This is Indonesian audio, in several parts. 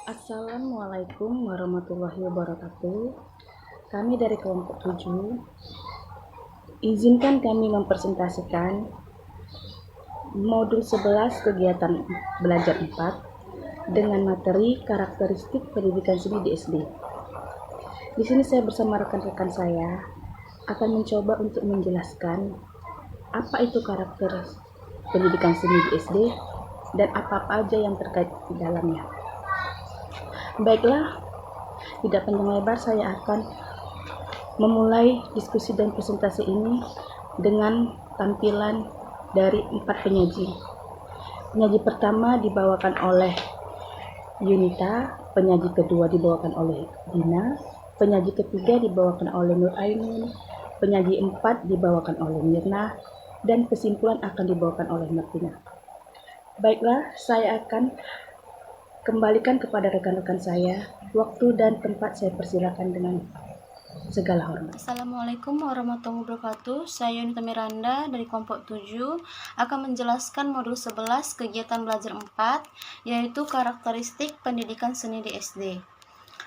Assalamualaikum warahmatullahi wabarakatuh. Kami dari kelompok 7, izinkan kami mempresentasikan modul 11 kegiatan belajar 4 dengan materi karakteristik pendidikan seni di SD. Di sini saya bersama rekan-rekan saya akan mencoba untuk menjelaskan apa itu karakter pendidikan seni di SD dan apa-apa aja yang terkait di dalamnya. Baiklah, tidak panjang lebar saya akan memulai diskusi dan presentasi ini dengan tampilan dari 4 penyaji. Penyaji pertama dibawakan oleh Yunita, penyaji kedua dibawakan oleh Dina, penyaji ketiga dibawakan oleh Nur Ainun, penyaji 4 dibawakan oleh Mirna, dan kesimpulan akan dibawakan oleh Martina. Baiklah, saya akan kembalikan kepada rekan-rekan saya. Waktu dan tempat saya persilakan dengan segala hormat. Assalamualaikum warahmatullahi wabarakatuh. Saya Yunita Miranda dari kelompok 7 akan menjelaskan modul 11 kegiatan belajar 4, yaitu karakteristik pendidikan seni di SD.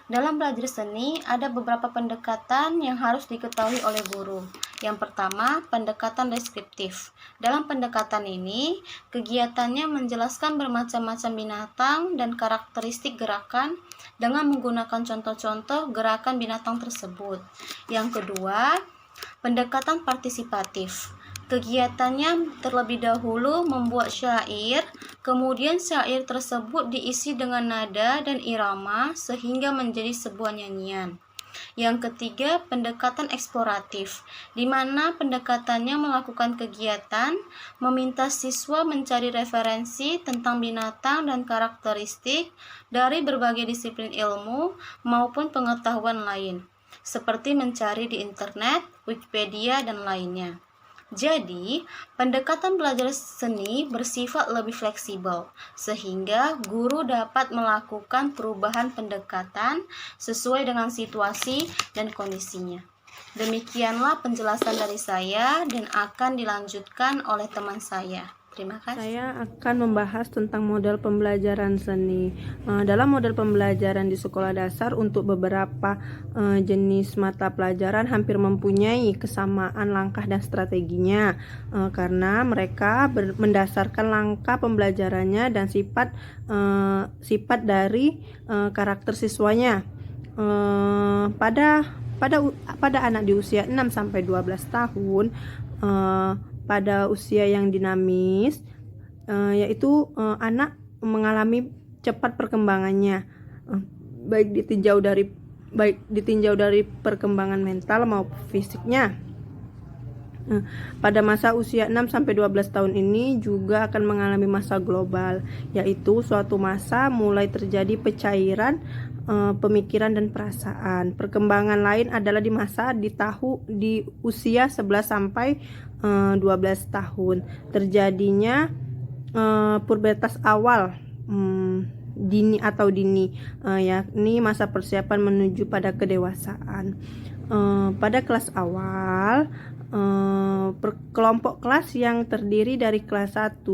Dalam belajar seni, ada beberapa pendekatan yang harus diketahui oleh guru. Yang pertama, pendekatan deskriptif. Dalam pendekatan ini, kegiatannya menjelaskan bermacam-macam binatang dan karakteristik gerakan dengan menggunakan contoh-contoh gerakan binatang tersebut. Yang kedua, pendekatan partisipatif. Kegiatannya terlebih dahulu membuat syair, kemudian syair tersebut diisi dengan nada dan irama sehingga menjadi sebuah nyanyian. Yang ketiga, pendekatan eksploratif, di mana pendekatannya melakukan kegiatan, meminta siswa mencari referensi tentang binatang dan karakteristik dari berbagai disiplin ilmu maupun pengetahuan lain, seperti mencari di internet, Wikipedia, dan lainnya. Jadi, pendekatan belajar seni bersifat lebih fleksibel, sehingga guru dapat melakukan perubahan pendekatan sesuai dengan situasi dan kondisinya. Demikianlah penjelasan dari saya dan akan dilanjutkan oleh teman saya. Terima kasih. Saya akan membahas tentang model pembelajaran seni. Dalam model pembelajaran di sekolah dasar untuk beberapa jenis mata pelajaran hampir mempunyai kesamaan langkah dan strateginya, karena mereka mendasarkan langkah pembelajarannya dan sifat dari karakter siswanya. Pada anak di usia 6 sampai 12 tahun, pada usia yang dinamis, yaitu anak mengalami cepat perkembangannya, baik ditinjau dari perkembangan mental maupun fisiknya. Pada masa usia 6 sampai 12 tahun ini juga akan mengalami masa global, yaitu suatu masa mulai terjadi pecairan pemikiran dan perasaan. Perkembangan lain adalah di usia 11 sampai 12 tahun terjadinya pubertas awal, dini, yakni masa persiapan menuju pada kedewasaan. Pada kelas awal, kelompok kelas yang terdiri dari kelas 1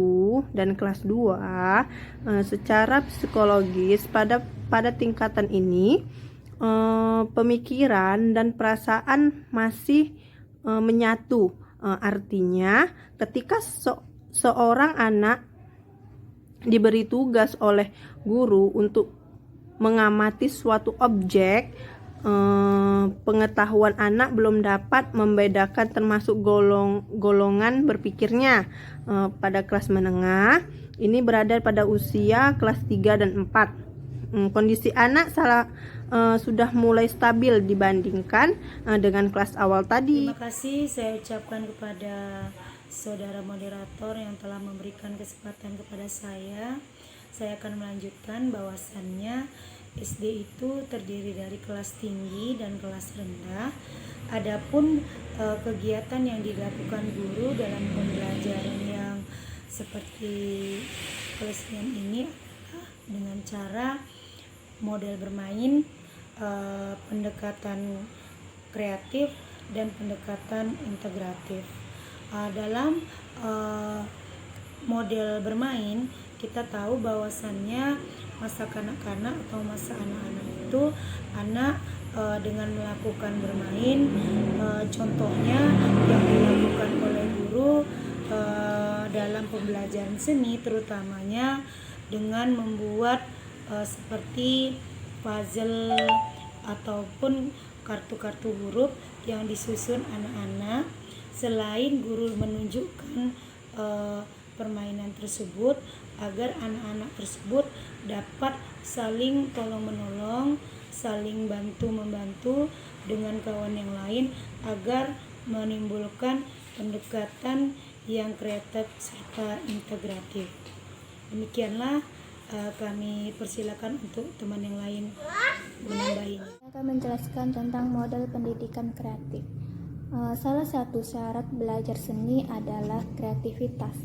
dan kelas 2, secara psikologis pada tingkatan ini pemikiran dan perasaan masih menyatu. Artinya ketika seorang anak diberi tugas oleh guru untuk mengamati suatu objek, pengetahuan anak belum dapat membedakan termasuk golongan berpikirnya. Pada kelas menengah ini berada pada usia kelas 3 dan 4. Kondisi anak sudah mulai stabil dibandingkan dengan kelas awal tadi. Terima kasih saya ucapkan kepada saudara moderator yang telah memberikan kesempatan kepada saya. Saya akan melanjutkan bahwasannya SD itu terdiri dari kelas tinggi dan kelas rendah. Adapun kegiatan yang dilakukan guru dalam pembelajaran yang seperti pelesenian ini adalah dengan cara model bermain, pendekatan kreatif dan pendekatan integratif. Dalam model bermain kita tahu bahwasannya masa kanak-kanak atau masa anak-anak itu anak dengan melakukan bermain, contohnya yang dilakukan oleh guru dalam pembelajaran seni, terutamanya dengan membuat seperti puzzle ataupun kartu-kartu huruf yang disusun anak-anak. Selain guru menunjukkan permainan tersebut agar anak-anak tersebut dapat saling tolong-menolong, saling bantu-membantu dengan kawan yang lain agar menimbulkan pendekatan yang kreatif serta integratif. Demikianlah, kami persilakan untuk teman yang lain menambahinya. Saya akan menjelaskan tentang model pendidikan kreatif. Salah satu syarat belajar seni adalah kreativitas.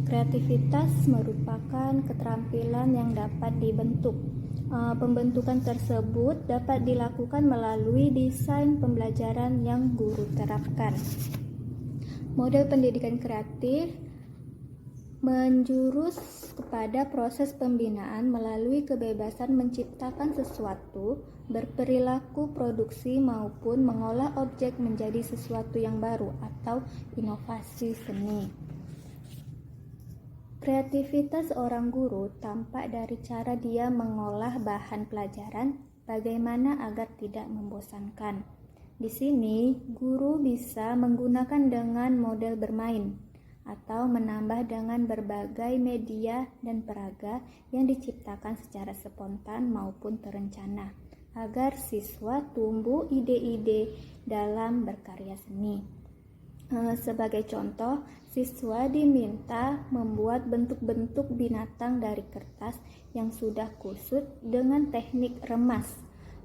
Kreativitas merupakan keterampilan yang dapat dibentuk. Pembentukan tersebut dapat dilakukan melalui desain pembelajaran yang guru terapkan. Model pendidikan kreatif menjurus kepada proses pembinaan melalui kebebasan menciptakan sesuatu, berperilaku produksi maupun mengolah objek menjadi sesuatu yang baru atau inovasi seni. Kreativitas seorang guru tampak dari cara dia mengolah bahan pelajaran, bagaimana agar tidak membosankan. Di sini, guru bisa menggunakan dengan model bermain atau menambah dengan berbagai media dan peraga yang diciptakan secara spontan maupun terencana, agar siswa tumbuh ide-ide dalam berkarya seni. Sebagai contoh, siswa diminta membuat bentuk-bentuk binatang dari kertas yang sudah kusut dengan teknik remas.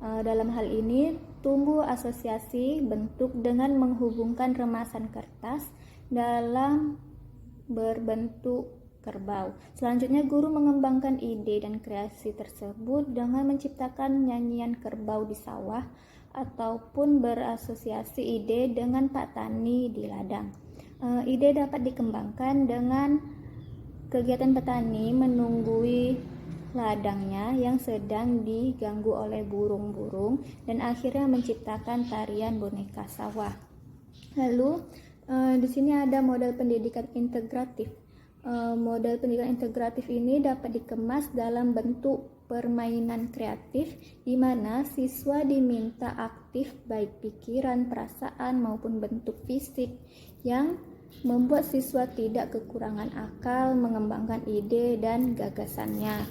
Dalam hal ini, tumbuh asosiasi bentuk dengan menghubungkan remasan kertas dalam berbentuk kerbau. Selanjutnya, guru mengembangkan ide dan kreasi tersebut dengan menciptakan nyanyian kerbau di sawah ataupun berasosiasi ide dengan Pak Tani di ladang. Ide dapat dikembangkan dengan kegiatan petani menunggui ladangnya yang sedang diganggu oleh burung-burung dan akhirnya menciptakan tarian boneka sawah. Lalu di sini ada model pendidikan integratif. Model pendidikan integratif ini dapat dikemas dalam bentuk permainan kreatif di mana siswa diminta aktif baik pikiran, perasaan maupun bentuk fisik yang membuat siswa tidak kekurangan akal mengembangkan ide dan gagasannya.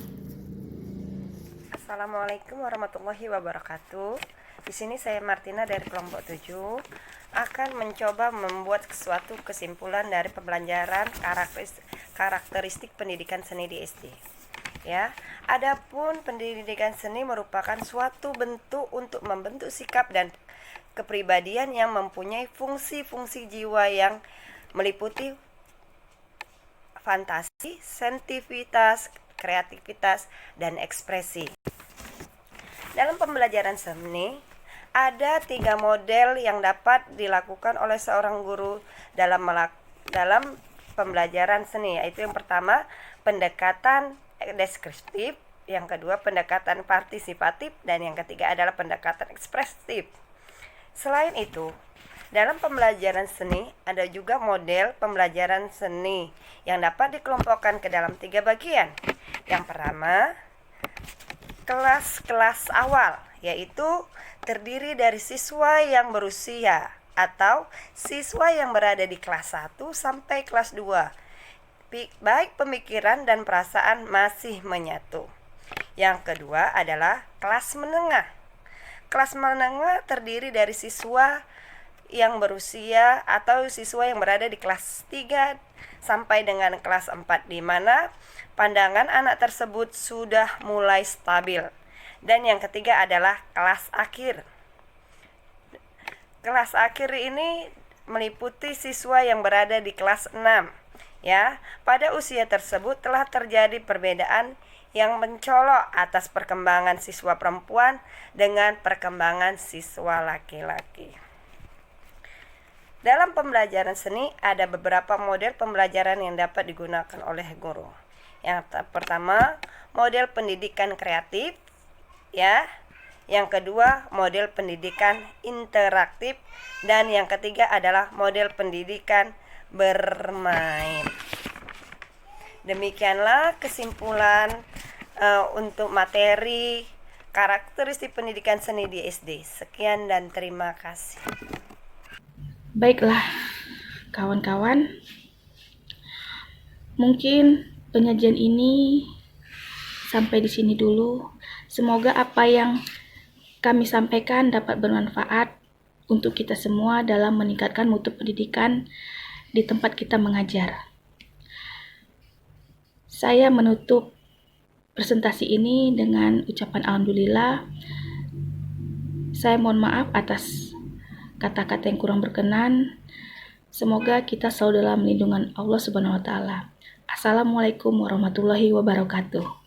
Assalamualaikum warahmatullahi wabarakatuh. Di sini saya Martina dari kelompok 7 akan mencoba membuat suatu kesimpulan dari pembelajaran karakteristik pendidikan seni di SD. Ya, adapun pendidikan seni merupakan suatu bentuk untuk membentuk sikap dan kepribadian yang mempunyai fungsi-fungsi jiwa yang meliputi fantasi, sensitivitas, kreativitas, dan ekspresi. Dalam pembelajaran seni, ada 3 model yang dapat dilakukan oleh seorang guru dalam pembelajaran seni, yaitu yang pertama pendekatan deskriptif, yang kedua pendekatan partisipatif, dan yang ketiga adalah pendekatan ekspresif. Selain itu, dalam pembelajaran seni ada juga model pembelajaran seni yang dapat dikelompokkan ke dalam 3 bagian. Yang pertama, kelas-kelas awal, yaitu terdiri dari siswa yang berusia atau siswa yang berada di kelas 1 sampai kelas 2. Baik pemikiran dan perasaan masih menyatu. Yang kedua adalah kelas menengah. Kelas menengah terdiri dari siswa yang berusia atau siswa yang berada di kelas 3 sampai dengan kelas 4, di mana pandangan anak tersebut sudah mulai stabil. Dan yang ketiga adalah kelas akhir. Kelas akhir ini meliputi siswa yang berada di kelas 6. Ya, pada usia tersebut telah terjadi perbedaan yang mencolok atas perkembangan siswa perempuan dengan perkembangan siswa laki-laki. Dalam pembelajaran seni ada beberapa model pembelajaran yang dapat digunakan oleh guru. Pertama, model pendidikan kreatif, ya. Yang kedua, model pendidikan interaktif, dan yang ketiga adalah model pendidikan bermain. Demikianlah kesimpulan untuk materi karakteristik pendidikan seni di SD. Sekian dan terima kasih. Baiklah, kawan-kawan. Mungkin penyajian ini sampai di sini dulu. Semoga apa yang kami sampaikan dapat bermanfaat untuk kita semua dalam meningkatkan mutu pendidikan di tempat kita mengajar. Saya menutup presentasi ini dengan ucapan alhamdulillah. Saya mohon maaf atas kata-kata yang kurang berkenan. Semoga kita selalu dalam lindungan Allah Subhanahu wa taala. Assalamualaikum warahmatullahi wabarakatuh.